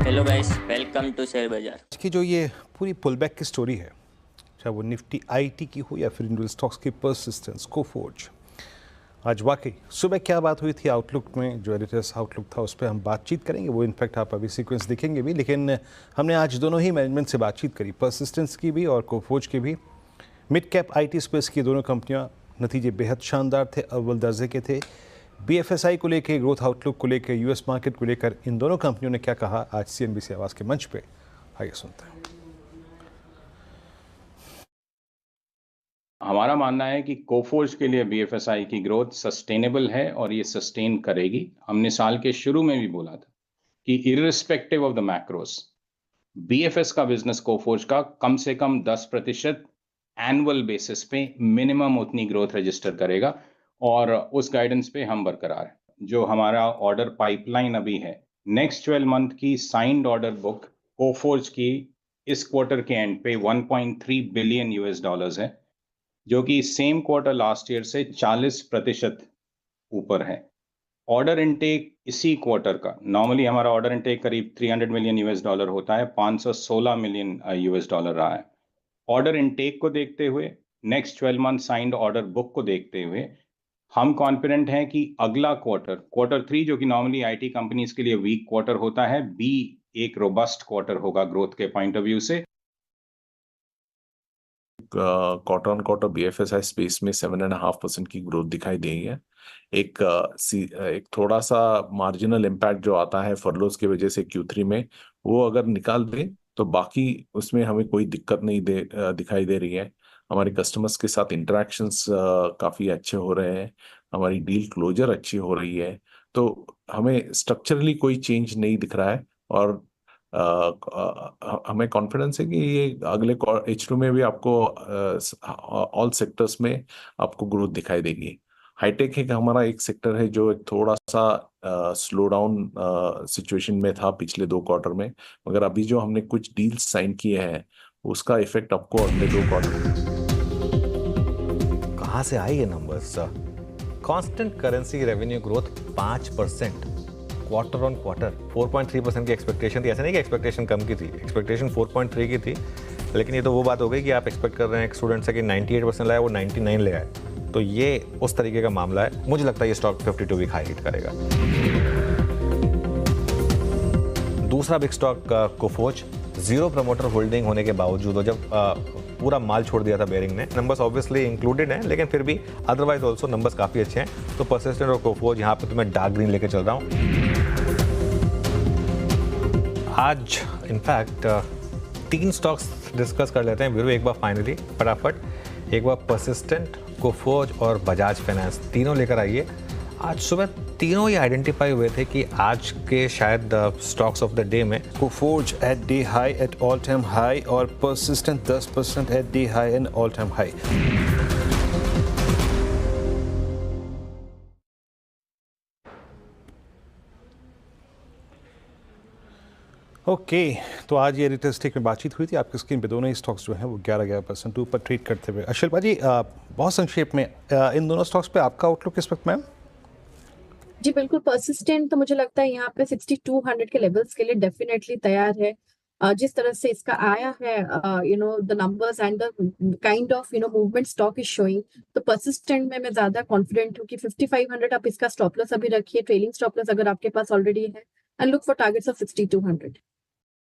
Hello guys, welcome to Share Bazaar. की जो ये पूरी पुल बैक की स्टोरी है, चाहे वो निफ्टी आईटी की हो या फिर इंडियन स्टॉक्स की परसिस्टेंस, कोफोर्ज, आज वाकई सुबह क्या बात हुई थी आउटलुक में, जो एडिटर्स आउटलुक था उस पर हम बातचीत करेंगे। वो इनफैक्ट आप अभी सीक्वेंस देखेंगे भी, लेकिन हमने आज दोनों ही मैनेजमेंट से बातचीत करी, परसिस्टेंस की भी और कोफोर्ज की भी। मिड कैप आईटी स्पेस की दोनों कंपनियां, नतीजे बेहद शानदार थे, अव्वल दर्जे के थे। बीएफएसआई को लेकर, ग्रोथ आउटलुक को लेकर, यूएस मार्केट को लेकर इन दोनों कंपनियों ने क्या कहा आज सीएनबीसी आवाज़ के मंच पे, आइए सुनते हैं। हमारा मानना है कि कोफोर्ज के लिए बीएफएसआई की ग्रोथ सस्टेनेबल है और ये सस्टेन करेगी। हमने साल के शुरू में भी बोला था कि irrespective of the macros, BFS का बिजनेस कोफोर्ज का कम से कम 10% एनुअल बेसिस पे मिनिमम उतनी ग्रोथ रजिस्टर करेगा और उस गाइडेंस पे हम बरकरार हैं। जो हमारा ऑर्डर पाइपलाइन अभी है, नेक्स्ट 12 मंथ की साइंड ऑर्डर बुक कोफोर्ज की इस क्वार्टर के एंड पे 1.3 बिलियन यूएस डॉलर्स है, जो कि सेम क्वार्टर लास्ट ईयर से 40% ऊपर है। ऑर्डर इनटेक इसी क्वार्टर का, नॉर्मली हमारा ऑर्डर इनटेक करीब 300 मिलियन यूएस डॉलर होता है, 516 मिलियन यूएस डॉलर रहा है। ऑर्डर इनटेक को देखते हुए, next 12 month signed order book को देखते हुए, हम कॉन्फिडेंट हैं कि अगला क्वार्टर 3, जो कि नॉर्मली आईटी कंपनीज के लिए वीक क्वार्टर होता है, बी एक रोबस्ट क्वार्टर होगा ग्रोथ के पॉइंट ऑफ व्यू से। Quarter on quarter BFSI space में 7.5% की ग्रोथ दिखाई दी है। एक थोड़ा सा मार्जिनल इम्पैक्ट जो आता है फरलोज की वजह से Q3 में, वो अगर निकाल दें तो बाकी उसमें हमें कोई दिक्कत नहीं दिखाई दे रही है। हमारे कस्टमर्स के साथ इंटरेक्शंस काफ़ी अच्छे हो रहे हैं, हमारी डील क्लोजर अच्छी हो रही है, तो हमें स्ट्रक्चरली कोई चेंज नहीं दिख रहा है और हमें कॉन्फिडेंस है कि ये अगले H2 में भी आपको ऑल सेक्टर्स में आपको ग्रोथ दिखाई देगी। हाईटेक है कि हमारा एक सेक्टर है जो एक थोड़ा सा स्लो डाउन सिचुएशन में था पिछले 2 क्वार्टर में, मगर अभी जो हमने कुछ डील्स साइन किए हैं उसका इफेक्ट आपको अगले 2 क्वार्टर। कहाँ से आई ये numbers? Constant currency revenue growth 5%, quarter on quarter. 4.3% की एक्सपेक्टेशन थी, ऐसा नहीं कि एक्सपेक्टेशन कम की थी, एक्सपेक्टेशन 4.3 की थी, लेकिन ये तो वो बात हो गई कि आप एक्सपेक्ट कर रहे हैं एक स्टूडेंट से कि 98% लाए, वो 99 ले आए, तो ये उस तरीके का मामला है। मुझे लगता है ये स्टॉक 52 वीक हाई हिट करेगा। दूसरा big stock Coforge, zero promoter holding होने के बावजूद, और जब पूरा माल छोड़ दिया था बेरिंग ने, नंबर्स ऑब्वियसली इंक्लूडेड हैं, लेकिन फिर भी अदरवाइज ऑल्सो नंबर्स काफ़ी अच्छे हैं। तो परसिस्टेंट और कोफोर्ज यहाँ पे तो मैं डार्क ग्रीन लेके चल रहा हूँ। आज इनफैक्ट 3 स्टॉक्स डिस्कस कर लेते हैं वीरू एक बार फाइनली फटाफट। एक बार परसिस्टेंट, कोफोर्ज और बजाज फाइनेंस, तीनों लेकर आइए। आज सुबह तीनों ही आइडेंटिफाई हुए थे कि आज के शायद स्टॉक्स ऑफ द डे में। Coforge at day high at all time high और Persistent 10% at day high and all time high. Okay, तो आज ये रिटेस्टिक में बातचीत हुई थी। आपकी स्क्रीन पे दोनों ही स्टॉक्स जो हैं वो 11% ऊपर ट्रेड करते हुए। शिल्पा जी, बहुत संक्षेप में इन दोनों स्टॉक्स पे आपका आउटलुक किस वक्त मैम? जी बिल्कुल, परसिस्टेंट तो मुझे लगता है यहाँ पे 6200 के लेवल्स के लिए डेफिनेटली तैयार है। जिस तरह से इसका आया है, the numbers and the kind of movement stock is showing, तो परसिस्टेंट में मैं ज्यादा कॉन्फिडेंट हूँ कि 5500 आप इसका स्टॉप लॉस अभी रखिए, ट्रेलिंग स्टॉप लॉस अगर आपके पास ऑलरेडी है, and look for targets of 6200।